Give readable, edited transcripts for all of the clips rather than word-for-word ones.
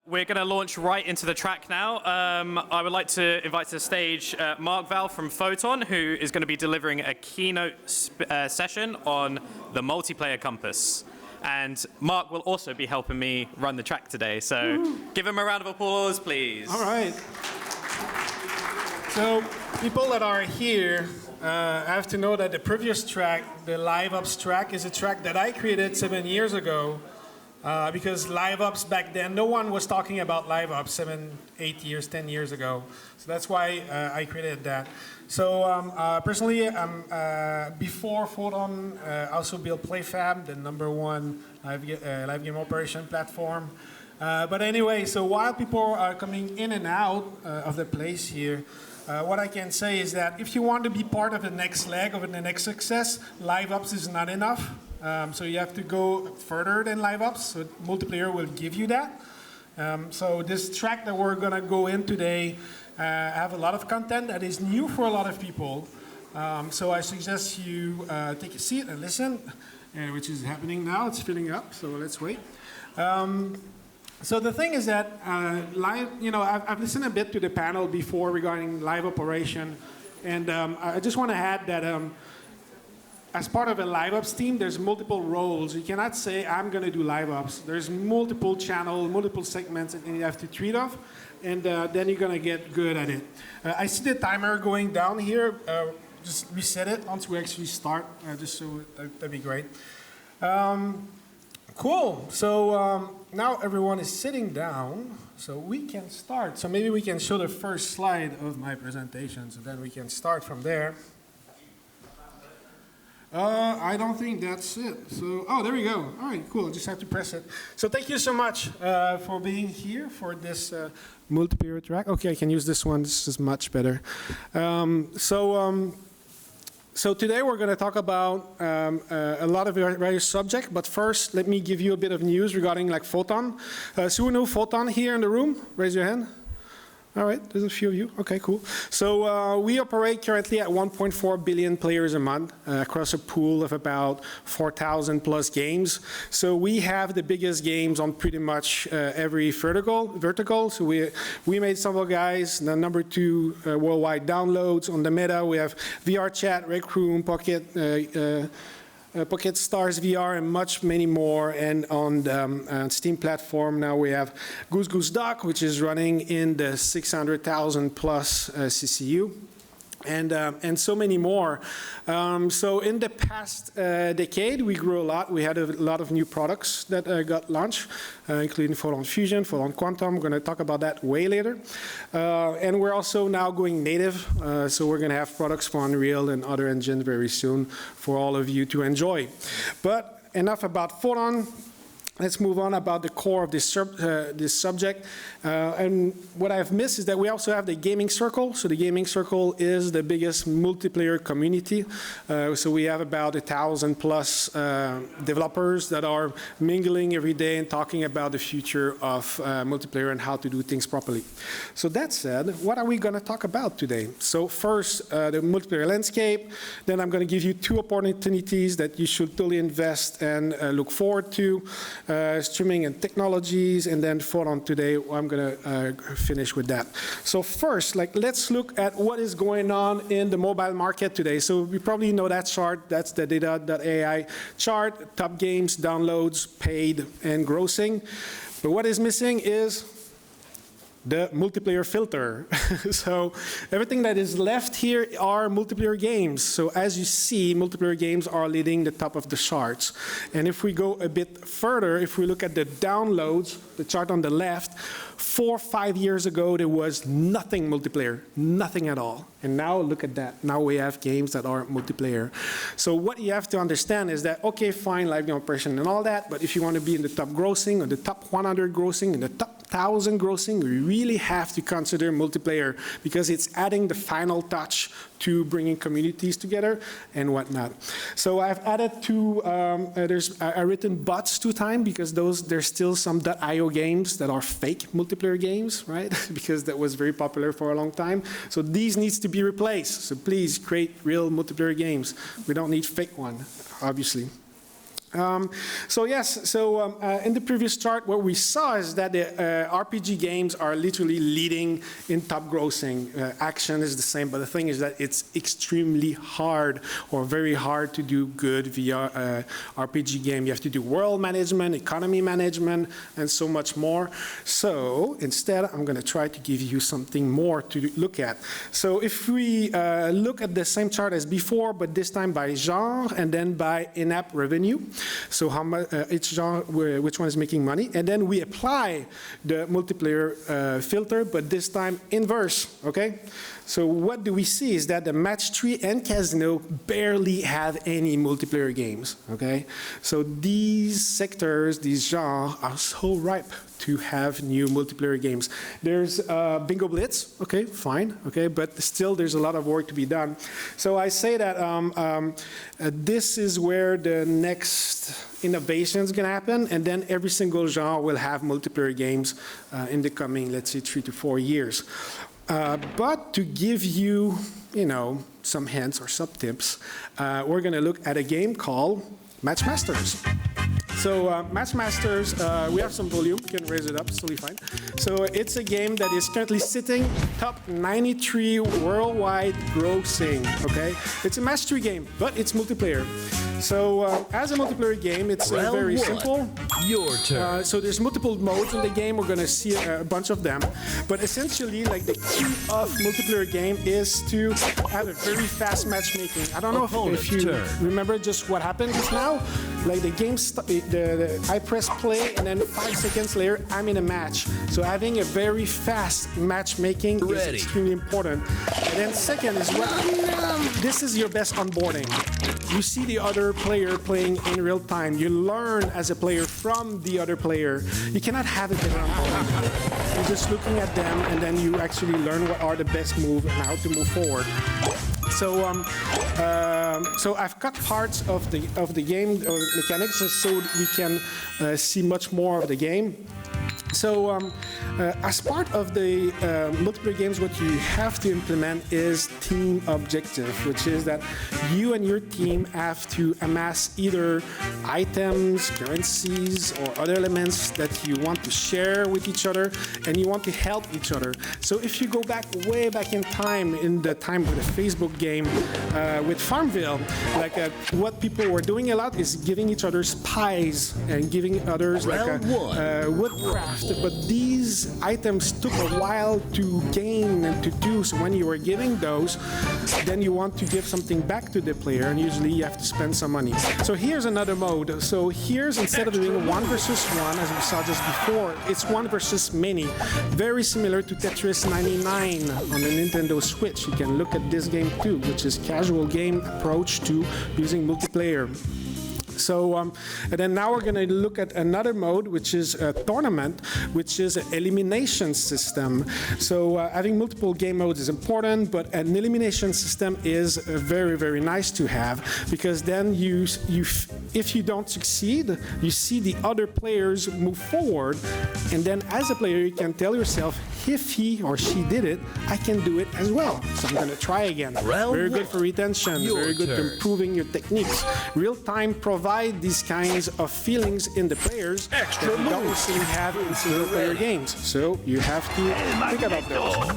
We're going to launch right into the track now. I would like to invite to the stage Mark Val from Photon, who is going to be delivering a keynote session on the multiplayer compass. And Mark will also be helping me run the track today. So give him a round of applause, please. All right. So people that are here have to know that the previous track, the Live Ops track, is a track that I created 7 years ago. Because Live Ops back then, no one was talking about Live Ops 7, 8 years, 10 years ago. So that's why I created that. So personally, before Photon, also built PlayFab, the #1 live game operation platform. But anyway, so while people are coming in and out of the place here, what I can say is that if you want to be part of the next leg of the next success, Live Ops is not enough. So you have to go further than Live Ops, so multiplayer will give you that. So this track that we're going to go in today have a lot of content that is new for a lot of people. So I suggest you take a seat and listen, which is happening now. It's filling up, so let's wait. So the thing is that I've listened a bit to the panel before regarding live operation, and I just want to add that as part of a Live Ops team, there's multiple roles. You cannot say, I'm going to do Live Ops. There's multiple channels, multiple segments, and you have to treat off, and then you're going to get good at it. I see the timer going down here. Just reset it once we actually start, just so that'd be great. Cool. So now everyone is sitting down, so we can start. So maybe we can show the first slide of my presentation, so then we can start from there. I don't think that's it. So, oh, there we go. All right, cool. I just have to press it. So thank you so much for being here for this multiplayer track. Okay, I can use this one. This is much better. So today we're going to talk about a lot of various subjects, but first let me give you a bit of news regarding like Photon. So we know Photon here in the room? Raise your hand. All right, there's a few of you. Okay, cool. So we operate currently at 1.4 billion players a month across a pool of about 4,000 plus games. So we have the biggest games on pretty much every vertical. So we made some of guys the #2 worldwide downloads on the meta. We have VR Chat, Rec Room, Pocket Stars VR, and many more. And on the Steam platform now we have Goose Goose Duck, which is running in the 600,000 plus CCU. And so many more. So in the past decade, we grew a lot. We had a lot of new products that got launched, including Photon Fusion, Photon Quantum. We're going to talk about that way later. And we're also now going native. So we're going to have products for Unreal and other engines very soon for all of you to enjoy. But enough about Photon. Let's move on about the core of this subject. And what I've missed is that we also have the gaming circle. So the gaming circle is the biggest multiplayer community. So we have about 1,000 plus developers that are mingling every day and talking about the future of multiplayer and how to do things properly. So that said, what are we going to talk about today? So first, the multiplayer landscape. Then I'm going to give you 2 opportunities that you should totally invest and look forward to. Streaming and technologies, and then Photon today. I'm going to finish with that. So first, let's look at what is going on in the mobile market today. So you probably know that chart. That's the data.ai chart. Top games, downloads, paid, and grossing. But what is missing is the multiplayer filter. So everything that is left here are multiplayer games. So as you see, multiplayer games are leading the top of the charts. And if we go a bit further, if we look at the downloads, the chart on the left, 4 or 5 years ago, there was nothing multiplayer, nothing at all. And now look at that. Now we have games that are multiplayer. So what you have to understand is that, okay, fine, live game operation and all that, but if you want to be in the top grossing or the top 100 grossing, in the top 1,000 grossing, we really have to consider multiplayer because it's adding the final touch to bringing communities together and whatnot. So I've added 2, I written bots 2 times because there's still some .io games that are fake multiplayer games, right? Because that was very popular for a long time. So these needs to be replaced. So please create real multiplayer games. We don't need fake one, obviously. In the previous chart, what we saw is that the RPG games are literally leading in top grossing. Action is the same, but the thing is that it's extremely hard or very hard to do good via RPG game. You have to do world management, economy management, and so much more. So instead, I'm going to try to give you something more to look at. So if we look at the same chart as before, but this time by genre and then by in-app revenue. So how much each genre, which one is making money, and then we apply the multiplayer filter, but this time inverse, okay? So what do we see is that the Match 3 and Casino barely have any multiplayer games, okay? So these sectors, these genres are so ripe to have new multiplayer games. There's Bingo Blitz, okay, fine, okay, but still there's a lot of work to be done. So I say that this is where the next innovation is going to happen, and then every single genre will have multiplayer games in the coming, let's say, 3 to 4 years. But to give you, some hints or some tips, we're going to look at a game called Matchmasters. So Matchmasters, we have some volume, you can raise it up, it's totally fine. So it's a game that is currently sitting top 93 worldwide grossing, okay? It's a Match 3 game, but it's multiplayer. So as a multiplayer game, it's very simple. Your turn. So there's multiple modes in the game. We're going to see a bunch of them. But essentially, like the key of multiplayer game is to have a very fast matchmaking. I don't know if you remember just what happened just now. Like the game, I press play, and then 5 seconds later, I'm in a match. So having a very fast matchmaking is extremely important. And then second is this is your best onboarding. You see the other player playing in real time. You learn as a player from the other player. You cannot have it different onboarding. You're just looking at them, and then you actually learn what are the best moves and how to move forward. So, so I've cut parts of the game or mechanics just so we can see much more of the game. So as part of the multiplayer games, what you have to implement is team objective, which is that you and your team have to amass either items, currencies, or other elements that you want to share with each other, and you want to help each other. So if you go way back in time, in the time with the Facebook game with Farmville, like what people were doing a lot is giving each other pies and giving others like a woodcraft. But these items took a while to gain and to do. So when you were giving those, then you want to give something back to the player, and usually you have to spend some money. So here's another mode. So here's, instead of doing 1 versus 1, as we saw just before, it's 1 versus many. Very similar to Tetris 99 on the Nintendo Switch. You can look at this game too, which is casual game approach to using multiplayer. So, and then now we're going to look at another mode, which is a tournament, which is an elimination system. So having multiple game modes is important, but an elimination system is very, very nice to have, because then if you don't succeed, you see the other players move forward, and then as a player, you can tell yourself, if he or she did it, I can do it as well. So I'm going to try again. Very good for retention, very good for improving your techniques. Real-time provides these kinds of feelings in the players that you don't necessarily have in single-player games. So you have to think about those.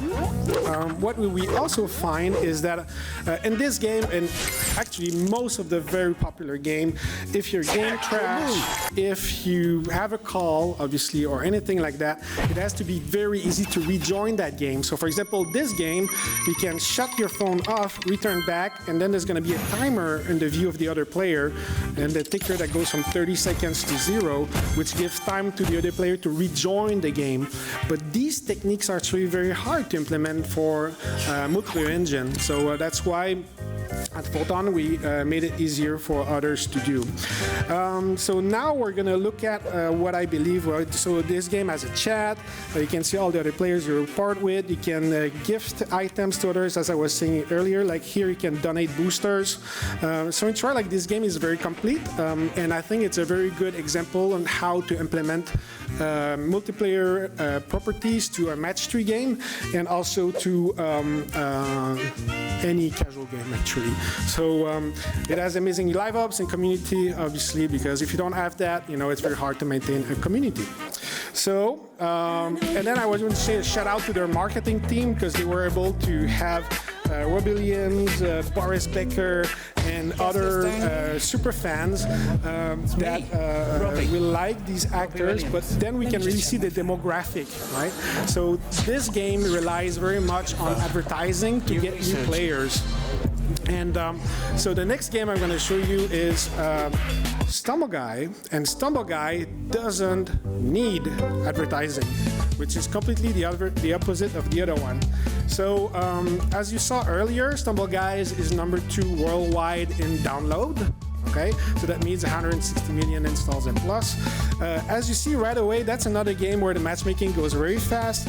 What we also find is that in this game, and actually most of the very popular game, if your game crash, if you have a call, obviously, or anything like that, it has to be very easy to rejoin that game. So for example, this game, you can shut your phone off, return back, and then there's going to be a timer in the view of the other player, and the ticker that goes from 30 seconds to 0, which gives time to the other player to rejoin the game. But these techniques are actually very hard to implement for multiplayer engine. So that's why at Photon we made it easier for others to do. So now we're going to look at what I believe. So this game has a chat. You can see all the other players you report with. You can gift items to others, as I was saying earlier. Like here, you can donate boosters. So in short, like this game is very complete, and I think it's a very good example on how to implement multiplayer properties to a match 3 game, and also to any casual game actually. So it has amazing live ops and community, obviously, because if you don't have that, it's very hard to maintain a community. So, and then I was going to say a shout out to their marketing team because they were able to have Robbie Williams, Boris Becker, and other super fans that will like these actors, but then we can really see the demographic, right? So this game relies very much on advertising to get new players. And so the next game I'm going to show you is Stumble Guy, and Stumble Guy doesn't need advertising, which is completely the opposite of the other one. So as you saw earlier, Stumble Guys is number 2 worldwide in download. Okay, so that means 160 million installs and plus. As you see right away, that's another game where the matchmaking goes very fast.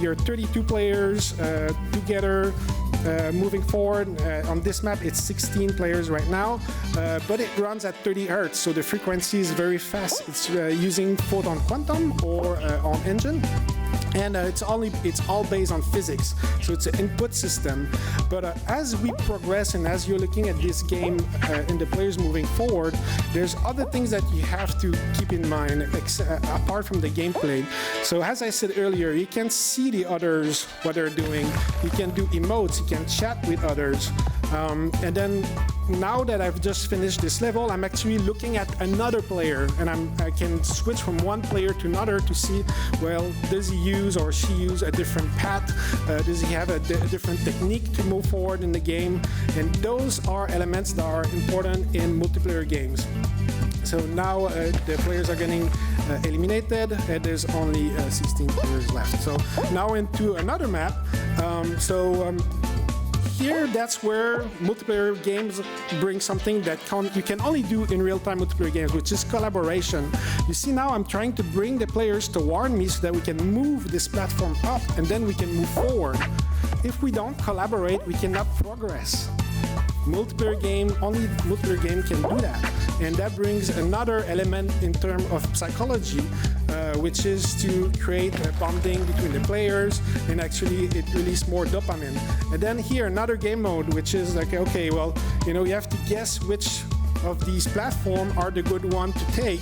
You're 32 players together. Moving forward, on this map it's 16 players right now, but it runs at 30 Hertz, so the frequency is very fast. It's using Photon Quantum or on engine. And it's all based on physics, so it's an input system. But as we progress and as you're looking at this game and the players moving forward, there's other things that you have to keep in mind apart from the gameplay. So as I said earlier, you can see the others, what they're doing. You can do emotes, you can chat with others. And then now that I've just finished this level, I'm actually looking at another player, and I can switch from one player to another to see, well, does he use or she use a different path? Does he have a different technique to move forward in the game? And those are elements that are important in multiplayer games. So now the players are getting eliminated, and there's only 16 players left. So now into another map. Here, that's where multiplayer games bring something that you can only do in real-time multiplayer games, which is collaboration. You see now I'm trying to bring the players toward me so that we can move this platform up and then we can move forward. If we don't collaborate, we cannot progress. Only multiplayer game can do that. And that brings another element in terms of psychology, which is to create a bonding between the players, and actually it releases more dopamine. And then here, another game mode, which is like, okay, well, you have to guess which of these platforms are the good one to take.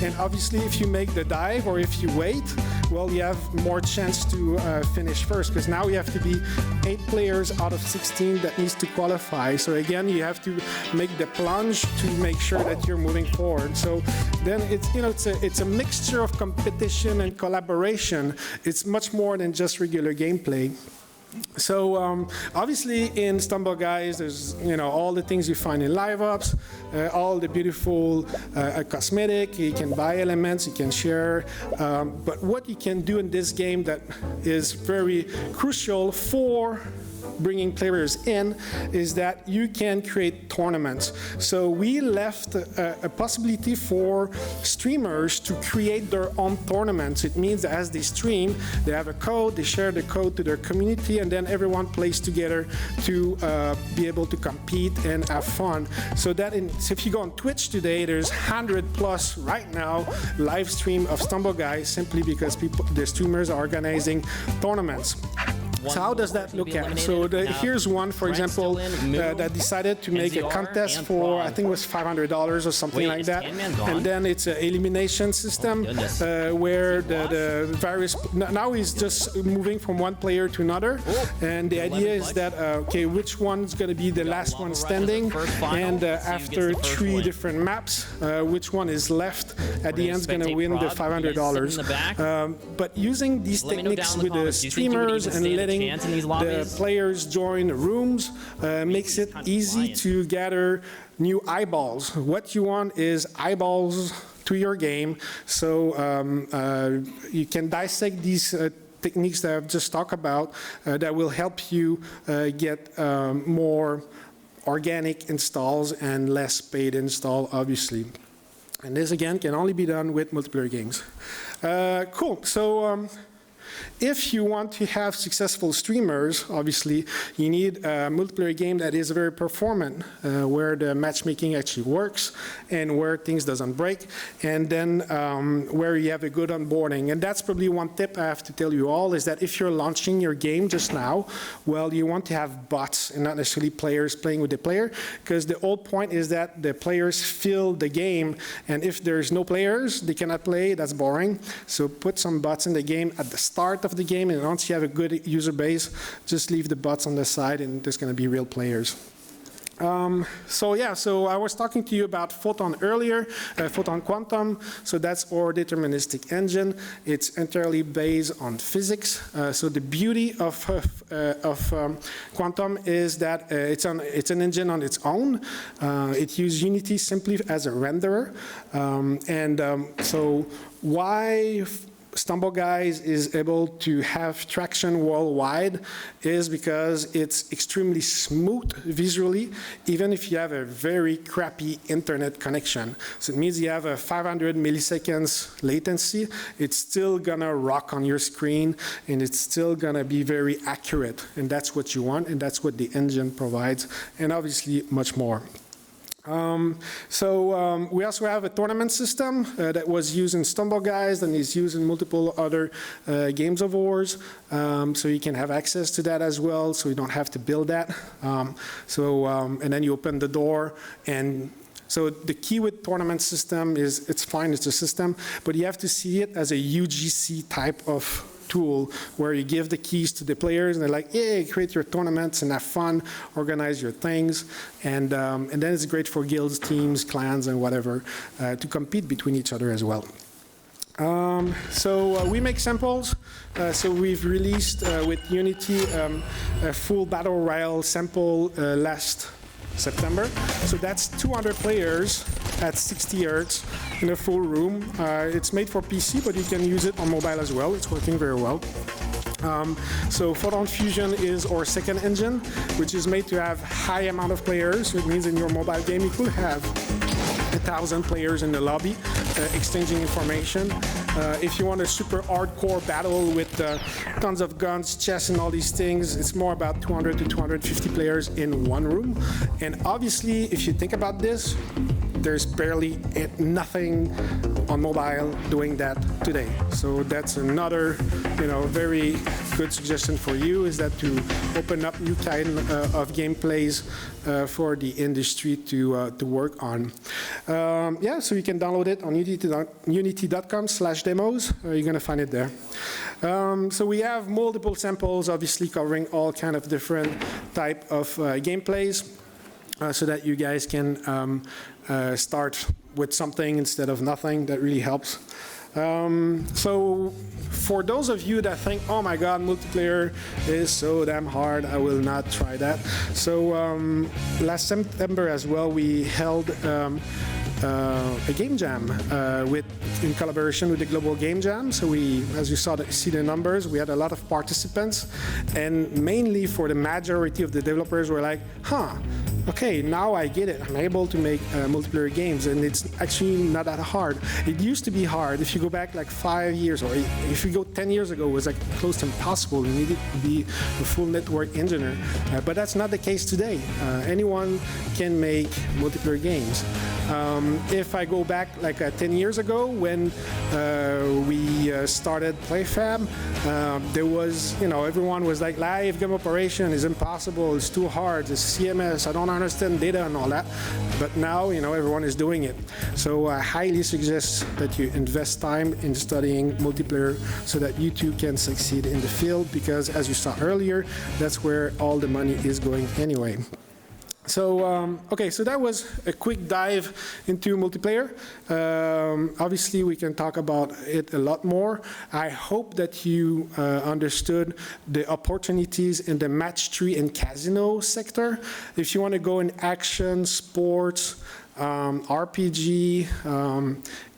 And obviously, if you make the dive or if you wait, well, you have more chance to finish first, because now you have to be 8 players out of 16 that needs to qualify. So again, you have to make the plunge to make sure that you're moving forward. So then it's a mixture of competition and collaboration. It's much more than just regular gameplay. So obviously in Stumble Guys, there's all the things you find in live ops, all the beautiful cosmetic. You can buy elements, you can share. But what you can do in this game that is very crucial for bringing players in is that you can create tournaments. So we left a possibility for streamers to create their own tournaments. It means that as they stream, they have a code, they share the code to their community, and then everyone plays together to be able to compete and have fun. So if you go on Twitch today, there's 100+ right now live stream of Stumble Guys, simply because the streamers are organizing tournaments. So how does that look at? So here's one, for example, that decided to make a contest for, I think it was $500 or something like that. And then it's an elimination system where the various, now he's just moving from one player to another. And the idea is that, okay, which one's going to be the last one standing? And after 3 different maps, which one is left at the end is going to win the $500. But using these techniques with the streamers and letting the players join rooms makes it easy to gather new eyeballs. What you want is eyeballs to your game, so you can dissect these techniques that I've just talked about that will help you get more organic installs and less paid install, obviously. And this again can only be done with multiplayer games. Cool. So If you want to have successful streamers, obviously, you need a multiplayer game that is very performant, where the matchmaking actually works and where things doesn't break, and then where you have a good onboarding. And that's probably one tip I have to tell you all, is that if you're launching your game just now, well, you want to have bots and not necessarily players playing with the player, because the whole point is that the players fill the game, and if there's no players, they cannot play. That's boring. So put some bots in the game at the start of the game, and once you have a good user base, just leave the bots on the side, and there's going to be real players. So I was talking to you about Photon earlier, Photon Quantum. So that's our deterministic engine. It's entirely based on physics. So the beauty of Quantum is that it's an engine on its own. It uses Unity simply as a renderer. So why StumbleGuys is able to have traction worldwide is because it's extremely smooth visually, even if you have a very crappy internet connection. So it means you have a 500 milliseconds latency, it's still gonna rock on your screen, and it's still gonna be very accurate. And that's what you want, and that's what the engine provides, and obviously much more. We also have a tournament system that was used in StumbleGuys and is used in multiple other games of wars. So you can have access to that as well, so you don't have to build that. And then you open the door, and so the key with tournament system is it's fine, it's a system, but you have to see it as a UGC type of tool where you give the keys to the players and they're like, hey, create your tournaments and have fun, organize your things, and then it's great for guilds, teams, clans, and whatever to compete between each other as well. We make samples. So we've released with Unity a full Battle Royale sample last September. So that's 200 players at 60 hertz in a full room. It's made for PC, but you can use it on mobile as well. It's working very well. So Photon Fusion is our second engine, which is made to have high amount of players. So it means in your mobile game you could have 1,000 players in the lobby exchanging information. If you want a super hardcore battle with tons of guns, chess, and all these things, it's more about 200 to 250 players in one room. And obviously, if you think about this, there's barely nothing on mobile doing that today. So that's another, very good suggestion for you, is that to open up new kind of gameplays for the industry to work on. So you can download it on unity.com/demos. You're going to find it there. So we have multiple samples, obviously covering all kind of different type of gameplays, so that you guys can start with something instead of nothing. That really helps. So for those of you that think, oh my God, multiplayer is so damn hard, I will not try that. So last September as well, we held a game jam in collaboration with the Global Game Jam. So we, as you see the numbers, we had a lot of participants, and mainly for the majority of the developers were like, okay, now I get it. I'm able to make multiplayer games, and it's actually not that hard. It used to be hard. If you go back like 5 years, or if you go 10 years ago, it was like close to impossible. You needed to be a full network engineer. But that's not the case today. Anyone can make multiplayer games. If I go back like 10 years ago when we started PlayFab, there was, everyone was like, live game operation is impossible, it's too hard, it's CMS, I don't understand data and all that. But now, everyone is doing it. So I highly suggest that you invest time in studying multiplayer so that you too can succeed in the field, because as you saw earlier, that's where all the money is going anyway. So, okay, so that was a quick dive into multiplayer. Obviously, we can talk about it a lot more. I hope that you understood the opportunities in the match 3 and casino sector. If you want to go in action, sports, RPG,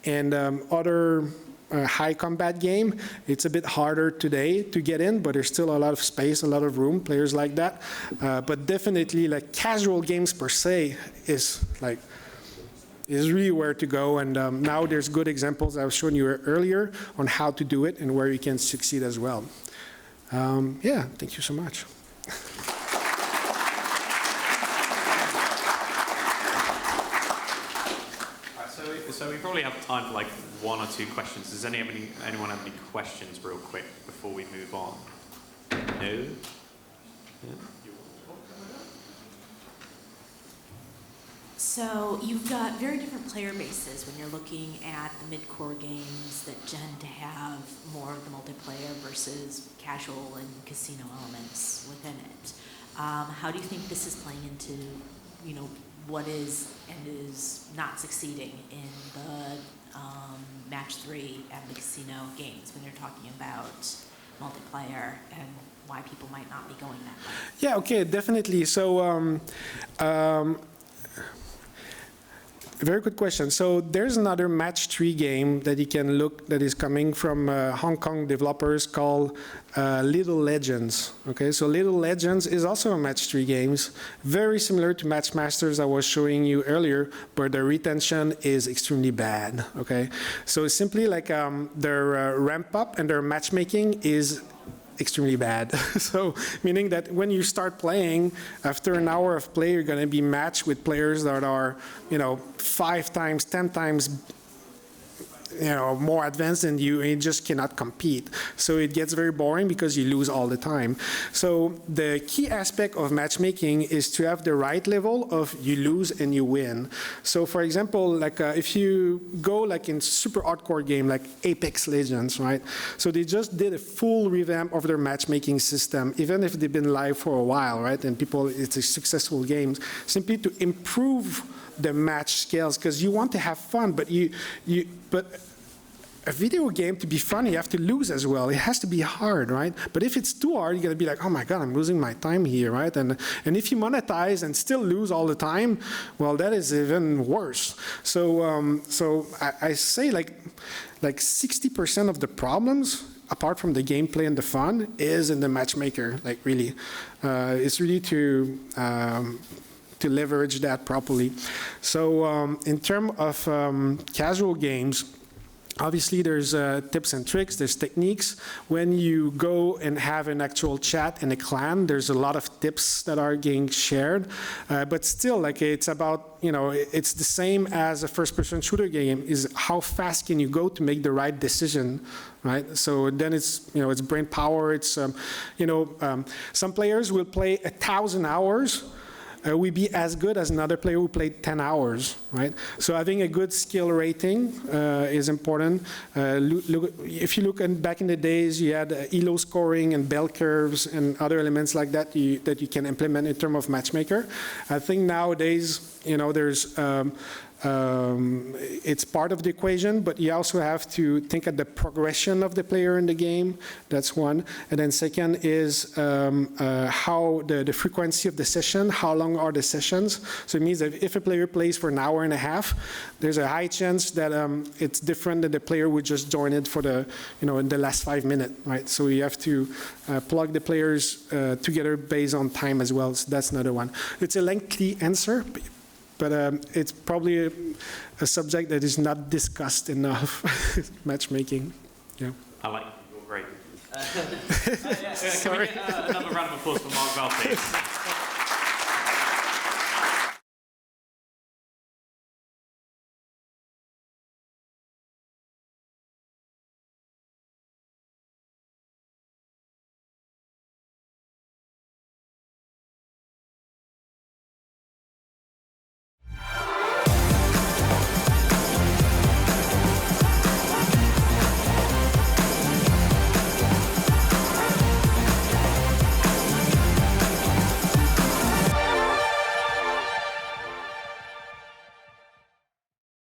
and other high combat game, it's a bit harder today to get in, but there's still a lot of space, a lot of room, players like that. But definitely, like casual games per se is like is really where to go. And now there's good examples I was showing you earlier on how to do it and where you can succeed as well. Yeah, thank you so much. So we probably have time for like 1 or 2 questions. Does anyone have any questions real quick before we move on? No? Yeah. So you've got very different player bases when you're looking at the mid-core games that tend to have more of the multiplayer versus casual and casino elements within it. How do you think this is playing into, what is and is not succeeding in the match 3 and the casino games when you're talking about multiplayer and why people might not be going that way? Yeah, okay, definitely. So very good question. So there's another match 3 game that you can look that is coming from Hong Kong developers called Little Legends. Okay, so Little Legends is also a match 3 games, very similar to Match Masters I was showing you earlier, but the retention is extremely bad. Okay, so it's simply like their ramp up and their matchmaking is extremely bad. So meaning that when you start playing, after an hour of play, you're going to be matched with players that are, 5 times, 10 times, more advanced than you, and you just cannot compete. So it gets very boring because you lose all the time. So the key aspect of matchmaking is to have the right level of you lose and you win. So for example, like if you go like in super hardcore game like Apex Legends, right? So they just did a full revamp of their matchmaking system, even if they've been live for a while, right? And people, it's a successful game, simply to improve the match scales, because you want to have fun, but but a video game, to be fun, you have to lose as well. It has to be hard, right? But if it's too hard, you're gonna be like, oh my God, I'm losing my time here, right? And if you monetize and still lose all the time, well, that is even worse. So I say like 60% of the problems, apart from the gameplay and the fun, is in the matchmaker. Like really, it's really to leverage that properly. So in terms of casual games, obviously there's tips and tricks, there's techniques. When you go and have an actual chat in a clan, there's a lot of tips that are getting shared. But still, like it's about, it's the same as a first-person shooter game, is how fast can you go to make the right decision, right? So then it's, it's brain power, it's, some players will play 1,000 hours, we be as good as another player who played 10 hours, right? So having a good skill rating is important. If you look back in the days, you had ELO scoring and bell curves and other elements like that that you can implement in terms of matchmaker. I think nowadays, there's it's part of the equation, but you also have to think at the progression of the player in the game. That's one. And then second is how the frequency of the session, how long are the sessions. So it means that if a player plays for an hour and a half, there's a high chance that it's different than the player would just join it for the, in the last 5 minutes, right? So you have to plug the players together based on time as well. So that's another one. It's a lengthy answer, but it's probably a subject that is not discussed enough, matchmaking. Yeah. I like you. You're great. Sorry. Can we get another round of applause for Mark Val, please?